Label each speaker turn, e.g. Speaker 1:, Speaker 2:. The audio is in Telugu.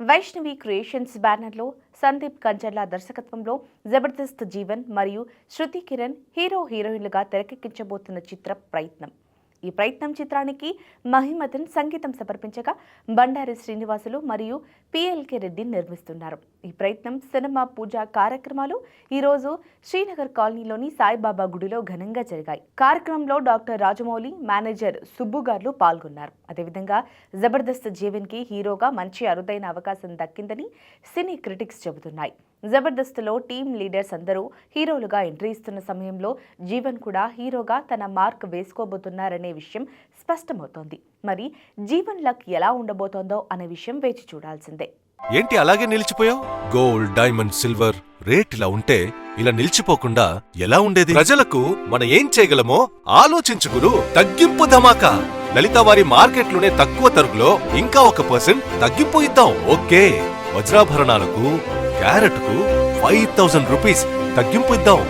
Speaker 1: వైష్ణవి క్రియేషన్స్ బ్యానర్లో సందీప్ కంచర్ల దర్శకత్వంలో జబర్దస్త్ జీవన్ మరియు శృతి కిరణ్ హీరోయిన్లుగా తెరకెక్కించబోతున్న చిత్రం ప్రయత్నం. ఈ ప్రయత్నం చిత్రానికి మహిమతన్ సంగీతం సమర్పించగా బండారి శ్రీనివాసులు మరియు పిఎల్కే రెడ్డి నిర్మిస్తున్నారు. ఈ ప్రయత్నం సినిమా పూజ కార్యక్రమాలు ఈరోజు శ్రీనగర్ కాలనీలోని సాయిబాబా గుడిలో ఘనంగా జరిగాయి. కార్యక్రమంలో డాక్టర్ రాజమౌళి, మేనేజర్ సుబ్బుగార్లు పాల్గొన్నారు. అదేవిధంగా జబర్దస్త్ జీవన్ కి హీరోగా మంచి అరుదైన అవకాశం దక్కిందని సినీ క్రిటిక్స్ చెబుతున్నాయి. జబర్దస్త్లో టీమ్ లీడర్స్ అందరూ హీరోలుగా ఎంట్రీ ఇస్తున్న సమయంలో జీవన్ కూడా హీరోగా తన మార్క్ వేసుకోబోతున్నారనే విషయం స్పష్టమవుతోంది. మరి జీవన్ లక్ ఎలా ఉండబోతోందో అనే విషయం వేచి చూడాల్సిందే.
Speaker 2: ఏంటి అలాగే నిలిచిపోయావు? గోల్డ్, డైమండ్, సిల్వర్ రేట్ ఇలా ఉంటే ఇలా నిలిచిపోకుండా ఎలా ఉండేది? ప్రజలకు మనం ఏం చేయగలమో ఆలోచించుకురు. తగ్గింపు ధమాకా. లలిత వారి మార్కెట్లోనే తక్కువ తరుగులో ఇంకా 1% తగ్గింపు ఇద్దాం. ఓకే, వజ్రాభరణాలకు క్యారెట్ కు 5000 రూపీస్ తగ్గింపు ఇద్దాం.